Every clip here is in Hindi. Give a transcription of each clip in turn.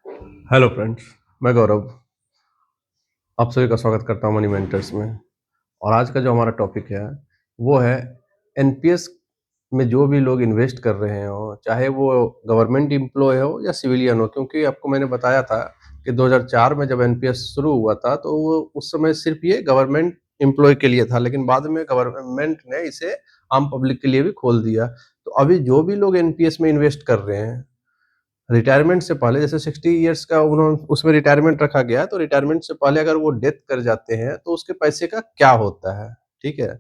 हेलो फ्रेंड्स, मैं गौरव आप सभी का स्वागत करता हूं मनी मेंटर्स में। और आज का जो हमारा टॉपिक है वो है एनपीएस में जो भी लोग इन्वेस्ट कर रहे हो, चाहे वो गवर्नमेंट एम्प्लॉय हो या सिविलियन हो। क्योंकि आपको मैंने बताया था कि 2004 में जब एनपीएस शुरू हुआ था तो वो उस समय सिर्फ ये गवर्नमेंट एम्प्लॉय के लिए था, लेकिन बाद में गवर्नमेंट ने इसे आम पब्लिक के लिए भी खोल दिया। तो अभी जो भी लोग एनपीएस में इन्वेस्ट कर रहे हैं रिटायरमेंट से पहले, जैसे 60 इयर्स का उन्होंने उसमें रिटायरमेंट रखा गया है, तो रिटायरमेंट से पहले अगर वो डेथ कर जाते हैं तो उसके पैसे का क्या होता है, ठीक है?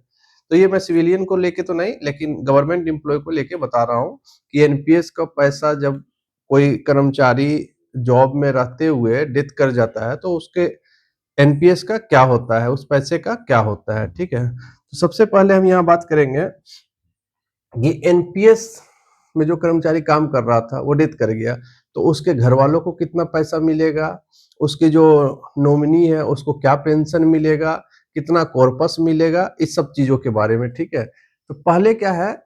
तो ये मैं सिविलियन को लेके तो नहीं, लेकिन गवर्नमेंट एम्प्लॉय को लेके बता रहा हूँ कि एनपीएस का पैसा जब कोई कर्मचारी जॉब में रहते हुए डेथ कर जाता है तो उसके एनपीएस का क्या होता है, उस पैसे का क्या होता है, ठीक है? तो सबसे पहले हम यहाँ बात करेंगे ये एनपीएस में जो कर्मचारी काम कर रहा था वो डेथ कर गया, तो उसके घर वालों को कितना पैसा मिलेगा, उसके जो नॉमिनी है उसको क्या पेंशन मिलेगा, कितना कॉर्पस मिलेगा, इस सब चीजों के बारे में, ठीक है? तो पहले क्या है,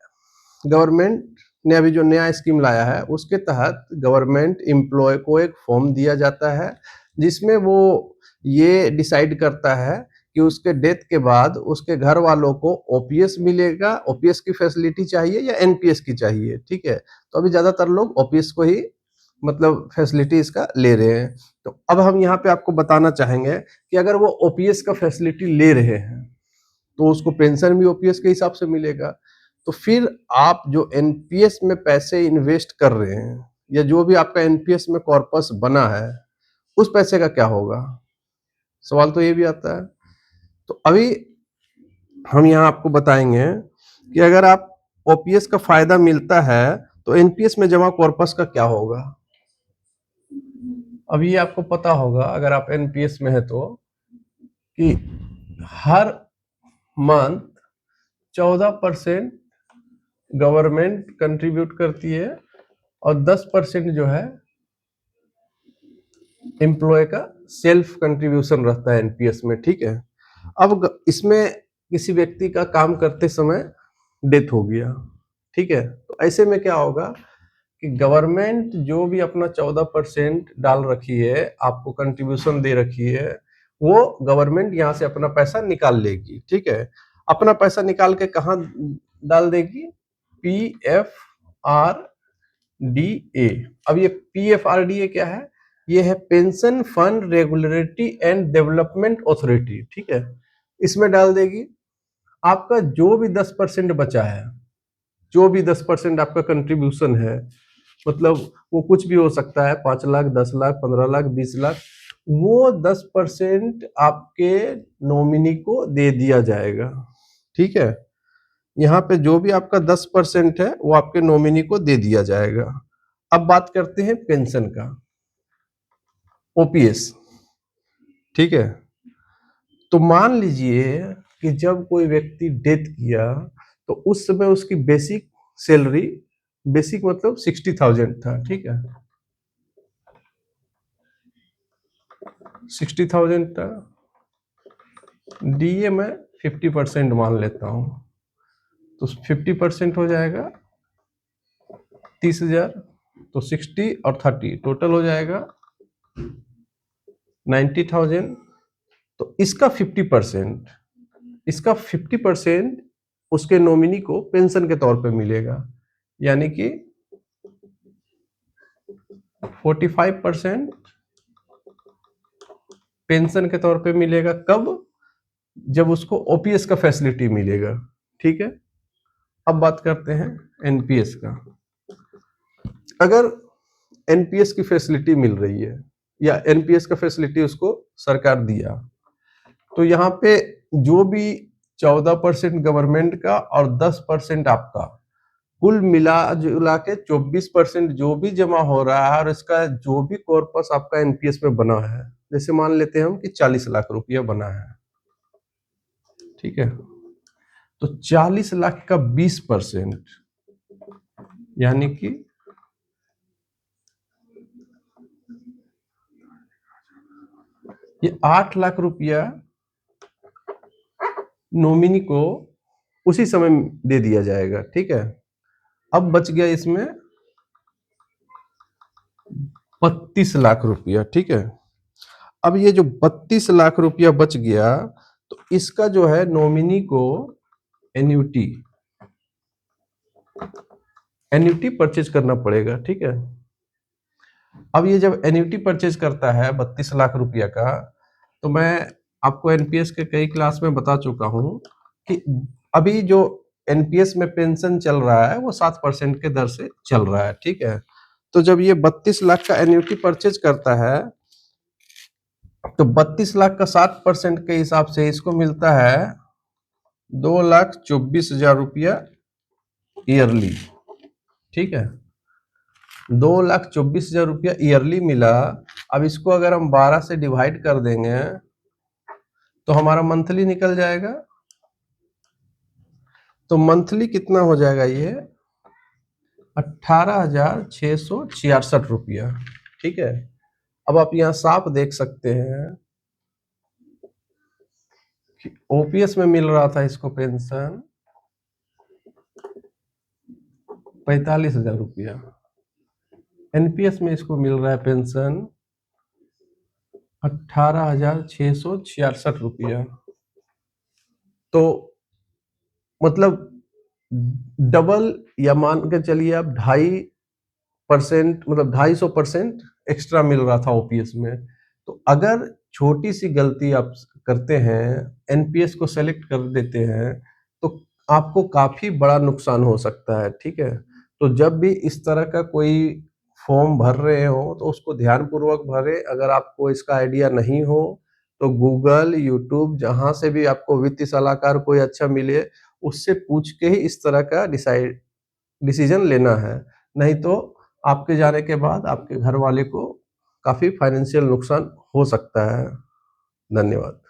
गवर्नमेंट ने अभी जो नया स्कीम लाया है उसके तहत गवर्नमेंट एम्प्लॉय को एक फॉर्म दिया जाता है जिसमें वो ये डिसाइड करता है कि उसके डेथ के बाद उसके घर वालों को ओपीएस मिलेगा, ओपीएस की फैसिलिटी चाहिए या एनपीएस की चाहिए, ठीक है? तो अभी ज्यादातर लोग ओपीएस को ही मतलब फैसिलिटी इसका ले रहे हैं। तो अब हम यहाँ पे आपको बताना चाहेंगे कि अगर वो ओपीएस का फैसिलिटी ले रहे हैं तो उसको पेंशन भी ओपीएस के हिसाब से मिलेगा। तो फिर आप जो एनपीएस में पैसे इन्वेस्ट कर रहे हैं या जो भी आपका एनपीएस में कॉर्पस बना है उस पैसे का क्या होगा, सवाल तो ये भी आता है। तो अभी हम यहाँ आपको बताएंगे कि अगर आप ओपीएस का फायदा मिलता है तो एनपीएस में जमा कॉर्पस का क्या होगा। अभी आपको पता होगा अगर आप एनपीएस में है तो कि हर मंथ 14% गवर्नमेंट कंट्रीब्यूट करती है और 10% जो है एम्प्लॉय का सेल्फ कंट्रीब्यूशन रहता है एनपीएस में, ठीक है? अब इसमें किसी व्यक्ति का काम करते समय डेथ हो गया, ठीक है? तो ऐसे में क्या होगा कि गवर्नमेंट जो भी अपना 14% डाल रखी है, आपको कंट्रीब्यूशन दे रखी है, वो गवर्नमेंट यहाँ से अपना पैसा निकाल लेगी, ठीक है? अपना पैसा निकाल के कहाँ डाल देगी? PFRDA। अब ये PFRDA क्या है? ये है pension fund regulatory and development authority, ठीक है? इसमें डाल देगी। आपका जो भी 10% बचा है, जो भी 10% आपका कंट्रीब्यूशन है, मतलब वो कुछ भी हो सकता है, 5 लाख, 10 लाख, 15 लाख, 20 लाख, वो 10% आपके नॉमिनी को दे दिया जाएगा, ठीक है? यहाँ पे जो भी आपका 10% है वो आपके नॉमिनी को दे दिया जाएगा। अब बात करते हैं पेंशन का, ओपीएस, ठीक है? तो मान लीजिए कि जब कोई व्यक्ति डेथ किया तो उस समय उसकी बेसिक सैलरी, बेसिक मतलब 60,000 था, ठीक है? 60,000 था। डीए में 50% मान लेता हूँ, तो 50% हो जाएगा 30,000, तो 60 और 30 टोटल हो जाएगा 90,000। तो इसका 50% उसके नॉमिनी को पेंशन के तौर पे मिलेगा, यानी कि 45% पेंशन के तौर पे मिलेगा। कब? जब उसको ओपीएस का फैसिलिटी मिलेगा, ठीक है? अब बात करते हैं एनपीएस का। अगर एनपीएस की फैसिलिटी मिल रही है या एनपीएस का फैसिलिटी उसको सरकार दिया, तो यहाँ पे जो भी 14% गवर्नमेंट का और 10% आपका, कुल मिला जुला के 24% जो भी जमा हो रहा है और इसका जो भी कॉर्पस आपका एनपीएस में बना है, जैसे मान लेते हैं हम कि 40 लाख रुपया बना है, ठीक है? तो 40 लाख का 20% यानी कि ये 8 लाख रुपया नॉमिनी को उसी समय दे दिया जाएगा, ठीक है? अब बच गया इसमें 32 लाख रुपया, ठीक है। अब ये जो 32 लाख रुपया बच गया, तो इसका जो है नॉमिनी को एन्युटी एन्युटी परचेज करना पड़ेगा, ठीक है। अब ये जब एन्युटी परचेज करता है 32 लाख रुपया का, तो मैं आपको एनपीएस के कई क्लास में बता चुका हूं कि अभी जो एनपीएस में पेंशन चल रहा है वो 7% के दर से चल रहा है, ठीक है। तो जब ये 32 लाख का एन्युटी परचेज करता है, तो 32 लाख का 7% के हिसाब से इसको मिलता है 2,24,000 रुपया ईयरली, ठीक है। 2,24,000 रुपया ईयरली मिला। अब इसको अगर हम 12 से डिवाइड कर देंगे तो हमारा मंथली निकल जाएगा। तो मंथली कितना हो जाएगा ये 18,666 रुपया, ठीक है। अब आप यहाँ साफ देख सकते हैं कि ओपीएस में मिल रहा था इसको पेंशन 45,000 रुपया, एनपीएस में इसको मिल रहा है पेंशन 18,666 रुपया। तो मतलब डबल, या मान के चलिए आप 2.5%, मतलब 250% एक्स्ट्रा मिल रहा था ओपीएस में। तो अगर छोटी सी गलती आप करते हैं, एनपीएस को सेलेक्ट कर देते हैं, तो आपको काफी बड़ा नुकसान हो सकता है, ठीक है। तो जब भी इस तरह का कोई फॉर्म भर रहे हो तो उसको ध्यानपूर्वक भरें। अगर आपको इसका आइडिया नहीं हो तो गूगल, यूट्यूब, जहां से भी आपको वित्तीय सलाहकार कोई अच्छा मिले उससे पूछ के ही इस तरह का डिसीजन लेना है। नहीं तो आपके जाने के बाद आपके घर वाले को काफी फाइनेंशियल नुकसान हो सकता है। धन्यवाद।